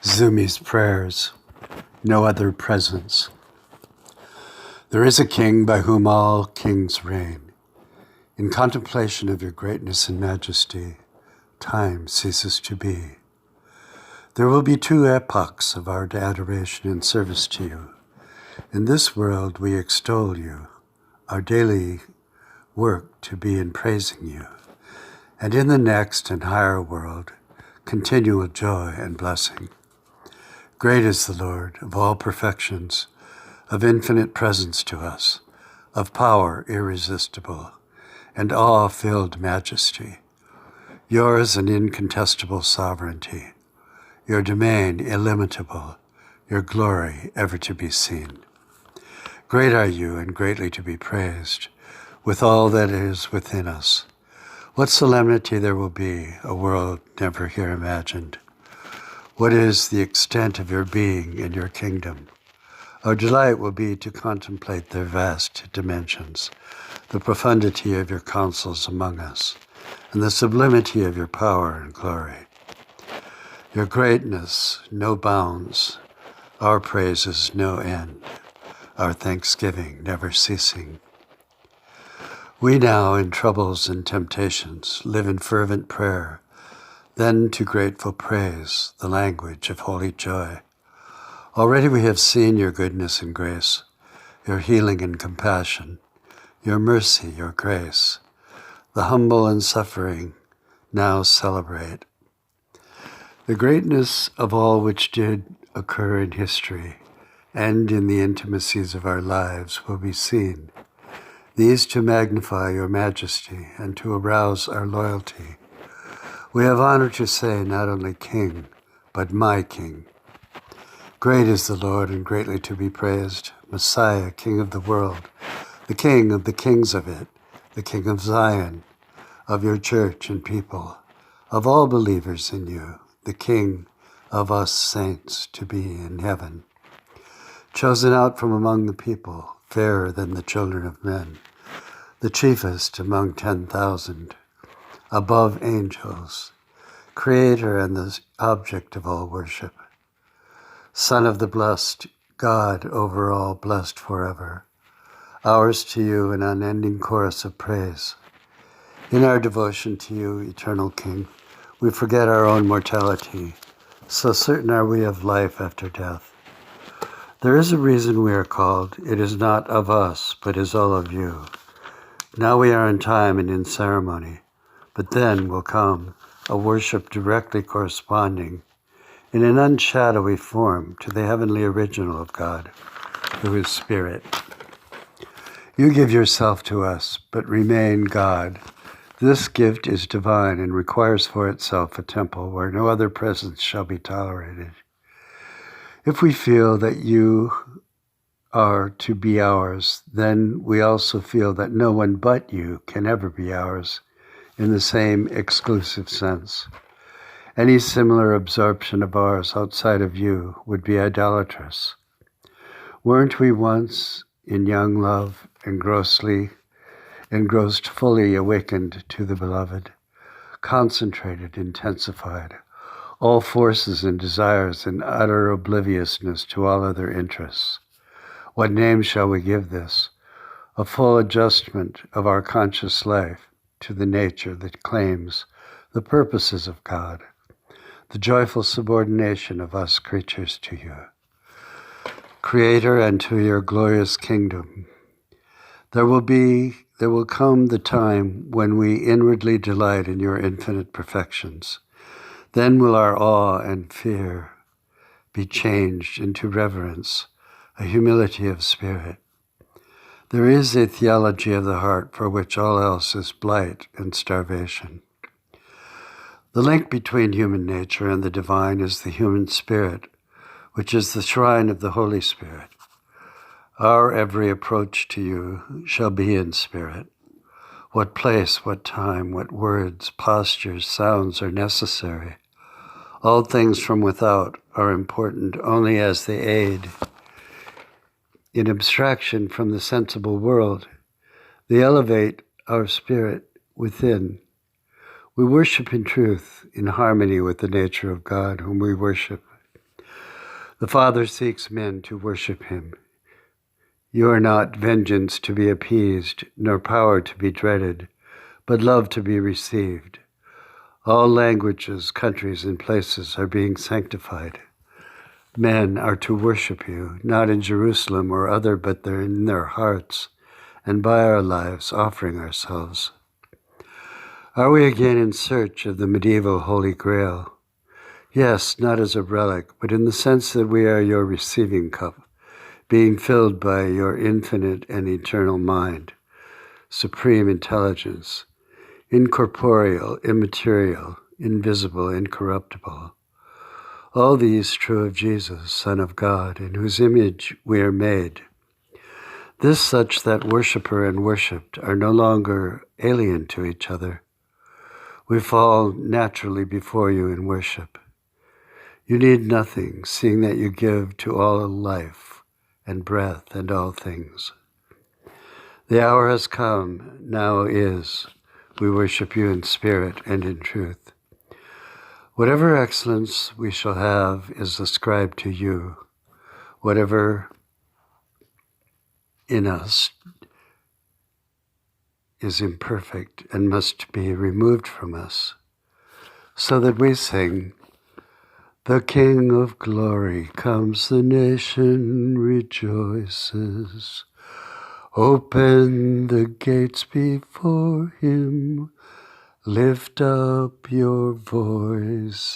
Zoomi's prayers, no other presence. There is a king by whom all kings reign. In contemplation of your greatness and majesty, time ceases to be. There will be two epochs of our adoration and service to you. In this world we extol you, our daily work to be in praising you, and in the next and higher world, continual joy and blessing. Great is the Lord of all perfections, of infinite presence to us, of power irresistible, and awe-filled majesty. Yours an incontestable sovereignty, your domain illimitable, your glory ever to be seen. Great are you and greatly to be praised, with all that is within us. What solemnity there will be, a world never here imagined. What is the extent of your being in your kingdom? Our delight will be to contemplate their vast dimensions, the profundity of your counsels among us, and the sublimity of your power and glory. Your greatness, no bounds, our praises, no end, our thanksgiving never ceasing. We now, in troubles and temptations, live in fervent prayer, then to grateful praise, the language of holy joy. Already we have seen your goodness and grace, your healing and compassion, your mercy, your grace. The humble and suffering now celebrate. The greatness of all which did occur in history and in the intimacies of our lives will be seen. These to magnify your majesty and to arouse our loyalty. We have honor to say not only King, but my King. Great is the Lord and greatly to be praised, Messiah, King of the world, the King of the kings of it, the King of Zion, of your church and people, of all believers in you, the King of us saints to be in heaven. Chosen out from among the people, fairer than the children of men, the chiefest among 10,000, above angels, creator and the object of all worship, Son of the blessed, God over all, blessed forever, ours to you an unending chorus of praise. In our devotion to you, eternal King, we forget our own mortality, so certain are we of life after death. There is a reason we are called. It is not of us, but is all of you. Now we are in time and in ceremony, but then will come a worship directly corresponding in an unshadowy form to the heavenly original of God, who is Spirit. You give yourself to us, but remain God. This gift is divine and requires for itself a temple where no other presence shall be tolerated. If we feel that you are to be ours, then we also feel that no one but you can ever be ours in the same exclusive sense. Any similar absorption of ours outside of you would be idolatrous. Weren't we once in young love engrossed fully awakened to the beloved, concentrated, intensified, all forces and desires in utter obliviousness to all other interests? What name shall we give this? A full adjustment of our conscious life to the nature that claims the purposes of God, the joyful subordination of us creatures to you, Creator, and to your glorious kingdom. There will come the time when we inwardly delight in your infinite perfections. Then will our awe and fear be changed into reverence, a humility of spirit. There is a theology of the heart for which all else is blight and starvation. The link between human nature and the divine is the human spirit, which is the shrine of the Holy Spirit. Our every approach to you shall be in spirit. What place, what time, what words, postures, sounds are necessary. All things from without are important only as they aid in abstraction from the sensible world. They elevate our spirit within. We worship in truth, in harmony with the nature of God whom we worship. The Father seeks men to worship him. You are not vengeance to be appeased, nor power to be dreaded, but love to be received. All languages, countries, and places are being sanctified. Men are to worship you, not in Jerusalem or other, but in their hearts, and by our lives offering ourselves. Are we again in search of the medieval Holy Grail? Yes, not as a relic, but in the sense that we are your receiving cup, being filled by your infinite and eternal mind, supreme intelligence, incorporeal, immaterial, invisible, incorruptible. All these true of Jesus, Son of God, in whose image we are made. This such that worshipper and worshipped are no longer alien to each other. We fall naturally before you in worship. You need nothing, seeing that you give to all life and breath and all things. The hour has come, now is. We worship you in spirit and in truth. Whatever excellence we shall have is ascribed to you. Whatever in us is imperfect and must be removed from us, so that we sing, "The King of glory comes, the nation rejoices. Open the gates before him, lift up your voices."